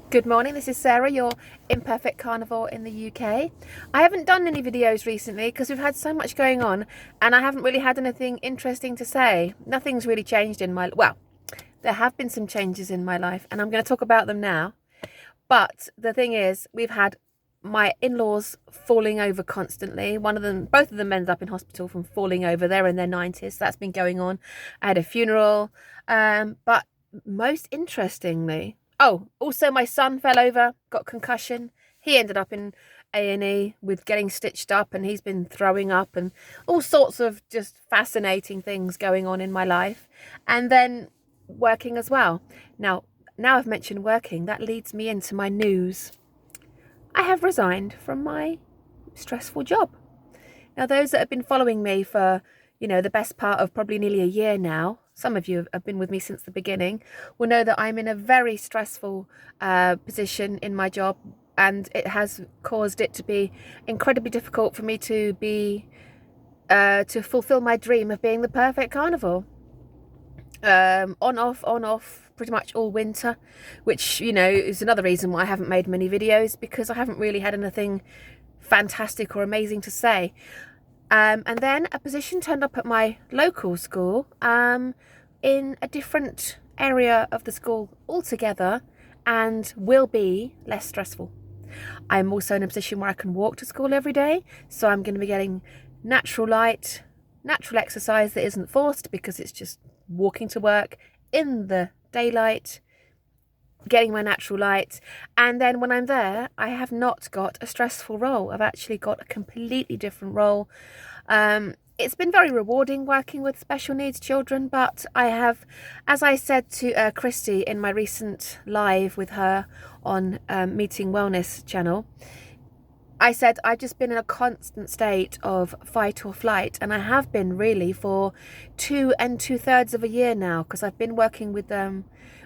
Good morning, this is Sarah, your imperfect carnivore in the UK. I haven't done any videos recently because we've had so much going on and I haven't really had anything interesting to say. Nothing's really changed in my, well, there have been some changes in my life and I'm going to talk about them now. But the thing is, we've had my in-laws falling over constantly. Both of them ended up in hospital from falling over. They're in their 90s, so that's been going on. I had a funeral, but most interestingly, oh, also my son fell over, got concussion. He ended up in A&E with getting stitched up, and he's been throwing up and all sorts of just fascinating things going on in my life. And then working as well. Now I've mentioned working, that leads me into my news. I have resigned from my stressful job. Now, those that have been following me for, the best part of probably nearly a year now, some of you have been with me since the beginning, will know that I'm in a very stressful position in my job, and it has caused it to be incredibly difficult for me to fulfill my dream of being the perfect carnivore. On off, pretty much all winter, which, is another reason why I haven't made many videos, because I haven't really had anything fantastic or amazing to say. And then a position turned up at my local school, in a different area of the school altogether, and will be less stressful. I'm also in a position where I can walk to school every day, so I'm going to be getting natural light, natural exercise that isn't forced, because it's just walking to work in the daylight, getting my natural light. And then when I'm there, I have not got a stressful role. I've actually got a completely different role. It's been very rewarding working with special needs children, but I have, as I said to Christy in my recent live with her on Meeting Wellness channel, I said I've just been in a constant state of fight or flight, and I have been really for 2 2/3 of a year now, because I've been working with them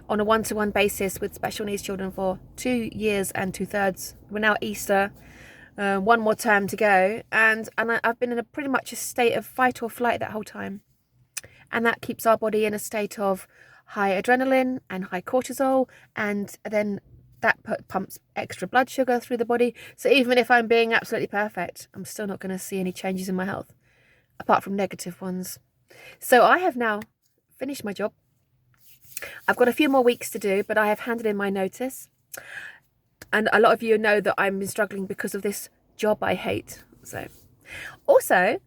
on a one-to-one basis with special needs children for 2 years and 2/3. We're now at Easter, one more term to go, and I've been in pretty much a state of fight or flight that whole time, and that keeps our body in a state of high adrenaline and high cortisol, and then that pumps extra blood sugar through the body. So even if I'm being absolutely perfect, I'm still not going to see any changes in my health, apart from negative ones. So I have now finished my job. I've got a few more weeks to do, but I have handed in my notice. And a lot of you know that I've been struggling because of this job I hate. So also,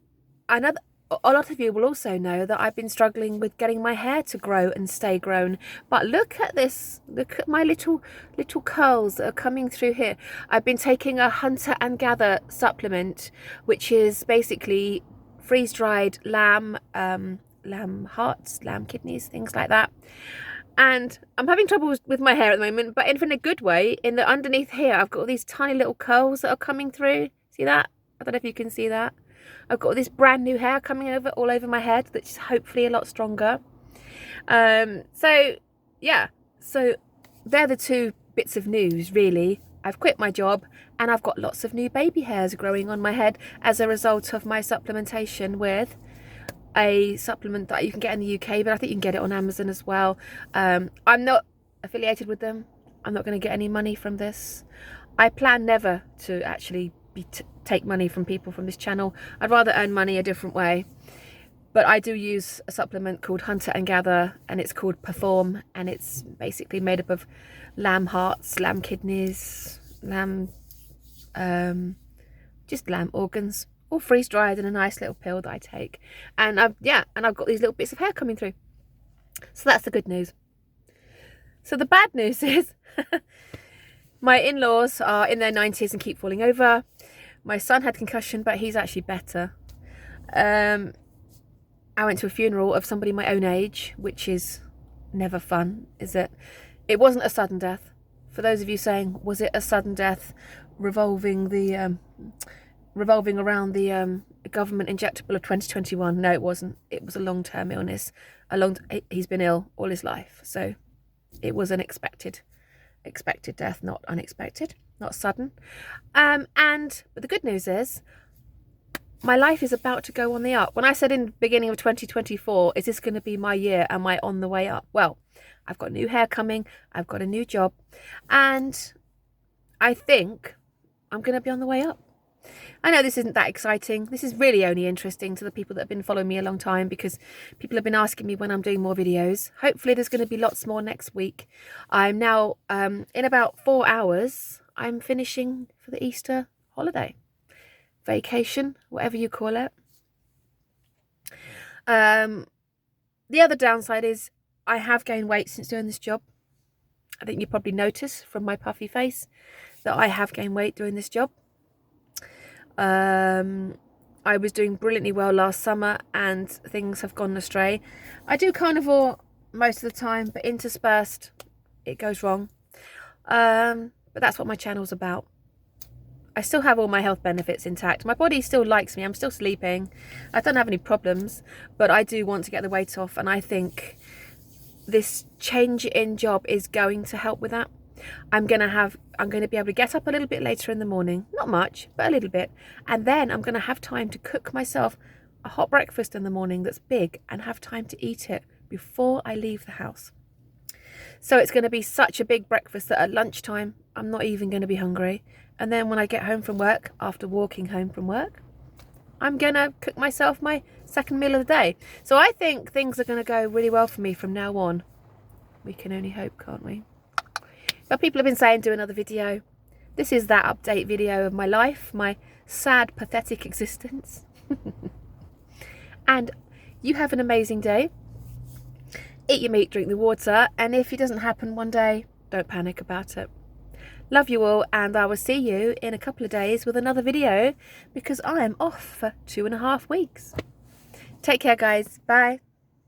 a lot of you will also know that I've been struggling with getting my hair to grow and stay grown. But look at this. Look at my little curls that are coming through here. I've been taking a Hunter and Gather supplement, which is basically freeze-dried lamb hearts, lamb kidneys, things like that. And I'm having trouble with my hair at the moment, but in a good way. In the underneath here, I've got all these tiny little curls that are coming through. See that? I don't know if you can see that. I've got all this brand new hair coming all over my head, that's hopefully a lot stronger. So they're the two bits of news, really. I've quit my job and I've got lots of new baby hairs growing on my head as a result of my supplementation with a supplement that you can get in the UK, but I think you can get it on Amazon as well. I'm not affiliated with them. I'm not going to get any money from this. I plan never to actually take money from people from this channel. I'd rather earn money a different way. But I do use a supplement called Hunter and Gather, and it's called Perform, and it's basically made up of lamb hearts, lamb kidneys, just lamb organs, all freeze dried in a nice little pill that I take. And I've got these little bits of hair coming through. So that's the good news. So the bad news is my in-laws are in their 90s and keep falling over. My son had concussion, but he's actually better. I went to a funeral of somebody my own age, which is never fun, is it? It wasn't a sudden death. For those of you saying, was it a sudden death revolving around the government injectable of 2021? No, it wasn't. It was a long-term illness. He's been ill all his life, so it was an expected death, not unexpected, not sudden. But the good news is my life is about to go on the up. When I said in the beginning of 2024, is this going to be my year? Am I on the way up? Well, I've got new hair coming. I've got a new job. And I think I'm going to be on the way up. I know this isn't that exciting. This is really only interesting to the people that have been following me a long time, because people have been asking me when I'm doing more videos. Hopefully there's going to be lots more next week. I'm now, in about 4 hours, I'm finishing for the Easter holiday. Vacation, whatever you call it. The other downside is I have gained weight since doing this job. I think you probably noticed from my puffy face that I have gained weight doing this job. I was doing brilliantly well last summer and things have gone astray. I do carnivore most of the time, but interspersed it goes wrong. But that's what my channel's about. I still have all my health benefits intact. My body still likes me. I'm still sleeping. I don't have any problems, but I do want to get the weight off, and I think this change in job is going to help with that. I'm going to be able to get up a little bit later in the morning, not much, but a little bit, and then I'm going to have time to cook myself a hot breakfast in the morning that's big and have time to eat it before I leave the house. So it's going to be such a big breakfast that at lunchtime I'm not even going to be hungry. And then when I get home from work, after walking home from work, I'm going to cook myself my second meal of the day. So I think things are going to go really well for me from now on. We can only hope, can't we? But people have been saying do another video. This is that update video of my life, my sad, pathetic existence. And you have an amazing day. Eat your meat, drink the water, and if it doesn't happen one day, don't panic about it. Love you all, and I will see you in a couple of days with another video, because I am off for 2.5 weeks. Take care, guys. Bye.